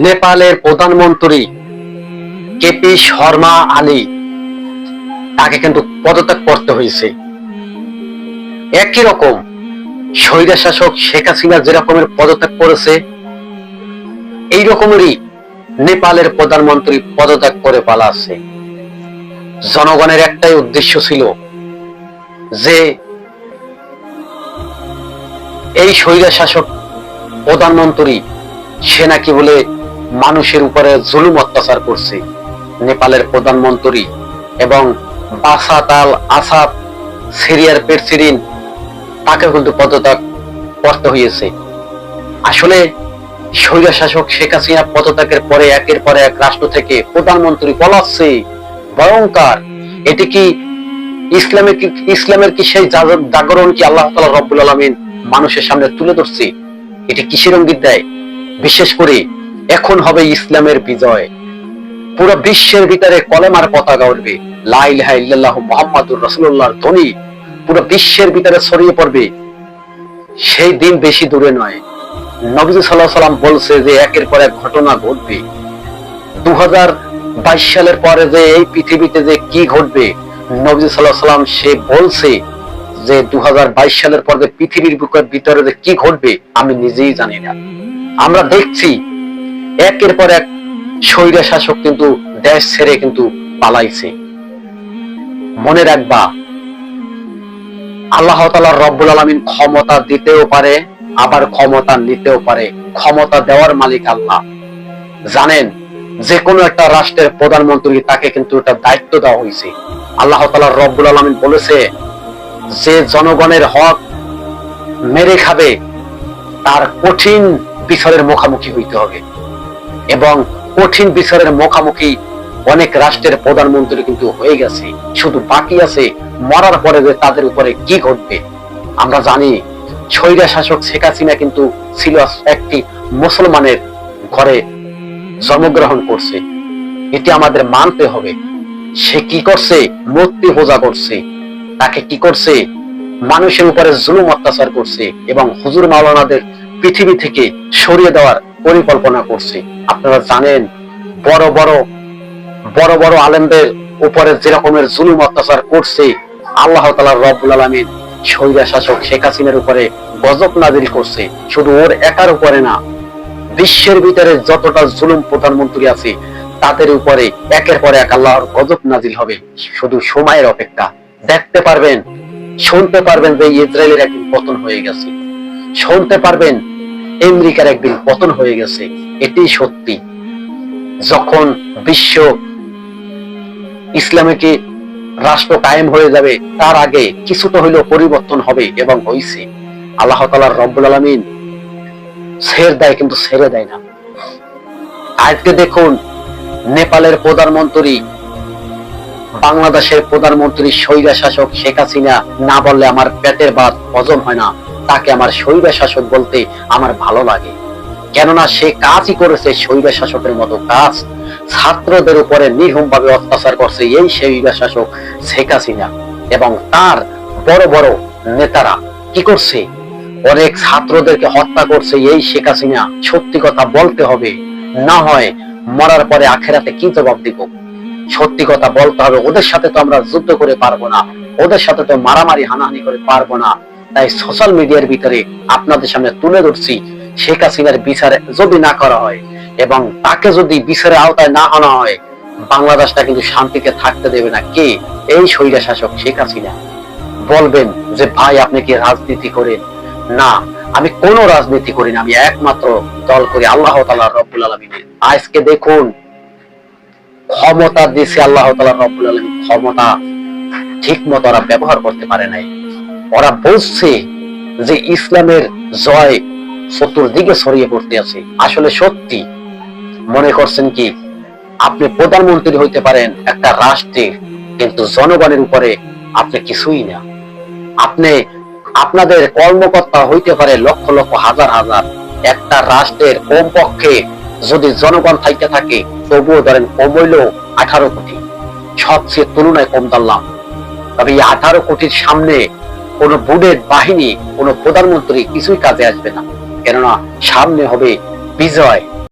নেপালের প্রধানমন্ত্রী কেপি শর্মা আলী তাকে কিন্তু পদত্যাগ করতে হয়েছে। একই রকম স্বৈরশাসক শেখ হাসিনা যেরকমের পদত্যাগ করেছে, এই রকমেরই নেপালের প্রধানমন্ত্রী পদত্যাগ করে পালাচ্ছে। জনগণের একটাই উদ্দেশ্য ছিল যে এই স্বৈরশাসক প্রধানমন্ত্রী সে নাকি বলে মানুষের উপরে জুলুম অত্যাচার করছে। নেপালের প্রধানমন্ত্রী এবং বাসাত আল আসাদ, সিরিয়ার প্রেসিডেন্ট, তাকে কিন্তু পদত্যাগ করতে হয়েছে। আসলে স্বৈরশাসক শেখ হাসিনা পদত্যাগের পরে একের পর এক রাষ্ট্র থেকে প্রধানমন্ত্রী পলাচ্ছে। ভয়ঙ্কর। এটি কি ইসলামের কি সেই জাগরণ কি আল্লাহ তাআলা রব্বুল আলামিন মানুষের সামনে তুলে ধরছে? এটি কিসের ইঙ্গিত দেয়? বিশেষ করে এখন হবে ইসলামের বিজয়। পুরো বিশ্বের ভিতরে কলেমার পতাকা উঠবে, লা ইলাহা ইল্লাল্লাহু মুহাম্মাদুর রাসূলুল্লাহর ধ্বনি পুরো বিশ্বের ভিতরে ছড়িয়ে পড়বে। সেই দিন বেশি দূরে নয়। নবীজি সাল্লাল্লাহু আলাইহি সাল্লাম বলছে যে একের পর এক ঘটনা ঘটবে। 2022 সালের পরে যে এই পৃথিবীতে যে কি ঘটবে, নবীজি সাল্লাল্লাহু আলাইহি সাল্লাম সে বলছে যে 2022 সালের পর যে পৃথিবীর বুকের ভিতরে যে কি ঘটবে আমি নিজেই জানি না। আমরা দেখছি একের পর এক স্বৈরশাসক কিন্তু দেশ ছেড়ে কিন্তু পালাইছে। মনে রাখবা, আল্লাহ তাআলা রব্বুল আলামিন ক্ষমতা দিতেও পারে, আবার ক্ষমতা নিতেও পারে। ক্ষমতা দেওয়ার মালিক আল্লাহ। জানেন, যে কোনো একটা রাষ্ট্রের প্রধানমন্ত্রী তাকে কিন্তু এটা দায়িত্ব দেওয়া হয়েছে। আল্লাহ তাআলা রব্বুল আলামিন বলেছে যে জনগণের হক মেরে খাবে তার কঠিন বিচারের মুখোমুখি হইতে হবে। এবং কঠিন বিচারের মুখোমুখি অনেক রাষ্ট্রের প্রধানমন্ত্রী কিন্তু হয়ে গেছে। শুধু বাকি আছে মরার পরে যে তাদের উপরে কি ঘটবে। আমরা জানি স্বৈরশাসক শেখ হাসিনা কিন্তু ছিল একটি মুসলমানের ঘরে জন্মগ্রহণ করছে। এটি আমাদের মানতে হবে। সে কি করছে? মূর্তি পূজা করছে। তাকে কি করছে? মানুষের উপরে জুলুম অত্যাচার করছে এবং হুজুর মাওলানাদের পৃথিবী থেকে সরিয়ে দেওয়ার পরিকল্পনা করছে। আপনারা জানেন, বড় বড় আলেমদের উপরে যে রকমের জুলুম অত্যাচার করছে, আল্লাহ তাআলা রব্বুল আলামিন স্বৈরশাসক শেখ হাসিনার উপরে গজব নাযিল করছে। শুধু ওর একার উপরে না, বিশ্বের ভিতরে যতটা জুলুম প্রধানমন্ত্রী আছে তাদের উপরে একের পর এক আল্লাহর গজব নাযিল হবে। শুধু সময়ের অপেক্ষা। দেখতে পারবেন, শুনতে পারবেন যে ইসরায়েলের একদিন পতন হয়ে গেছে, শুনতে পারবেন আমেরিকার একদিন পতন হয়ে গেছে। এটি সত্যি। যখন বিশ্ব ইসলামিক রাষ্ট্র কায়েম হয়ে যাবে তার আগে কিছুটা হইলেও পরিবর্তন হবে এবং হইছে। আল্লাহ তাআলা রব্বুল আলামিন ছেড়ে দেয় কিন্তু ছেড়ে দেয় না। আজকে দেখুন, নেপালের প্রধানমন্ত্রী, বাংলাদেশের প্রধানমন্ত্রী স্বৈরশাসক শেখ হাসিনা না বললে আমার পেটের ভাত হজম হয় না। তাকে আমার স্বৈরশাসক বলতে আমার ভালো লাগে। কেননা সে কাজই করেছে স্বৈরশাসকের মতো কাজ। ছাত্রদের উপরে নির্মম ভাবে অত্যাচার করছে এই স্বৈরশাসক শেখ হাসিনা। এবং তার বড় বড় নেতারা কি করছে? অনেক ছাত্রদেরকে হত্যা করছে এই শেখ হাসিনা। সত্যি কথা বলতে হবে, না হয় মরার পরে আখেরাতে কি জবাব দিব? সত্যি কথা বলতে হবে। ওদের সাথে তো আমরা যুদ্ধ করে পারবো না, ওদের সাথে তো মারামারি হানাহানি করে পারবো না। তাই সোশ্যাল মিডিয়ার ভিতরে আপনাদের সামনে তুলে ধরছি, শেখ হাসিনার বিচার যদি না করা হয় এবং তাকে যদি বিচারের আওতায় না আনা হয়, বাংলাদেশটা কিন্তু শান্তিতে থাকতে দেবে না। কে? এই স্বৈরশাসক শেখ হাসিনা। বলবেন যে ভাই আপনি কি রাজনীতি করেন? না, আমি কোনো রাজনীতি করি না। আমি একমাত্র দল করি আল্লাহ তাআলা রব্বুল আলামিনের। আজকে দেখুন, ক্ষমতা দিয়েছে আল্লাহ তাআলা রব্বুল আলামিন, ক্ষমতা ঠিক মতো ওরা ব্যবহার করতে পারে নাই। ওরা বলছে যে ইসলামের জয় চতুর্দিকে ছড়িয়ে পড়তে আছে। আসলে সত্যি মনে করছেন কি আপনি প্রধানমন্ত্রী হইতে পারেন একটা রাষ্ট্রের, কিন্তু জনগণের উপরে আপনি কিছুই না। আপনি আপনাদের কর্মকর্তা হইতে পারে লক্ষ লক্ষ হাজার হাজার। একটা রাষ্ট্রের কমপক্ষে যদি জনগণ থাকতে থাকে, তবুও ধরেন কম হইলেও 18 কোটি, সবচেয়ে তুলনায় কম ধরলাম। তবে এই 18 কোটির সামনে কোন বুলেট বাহিনী, কোন প্রধানমন্ত্রী কিছুই কাজে আসবে না। কেননা সামনে হবে বিজয়।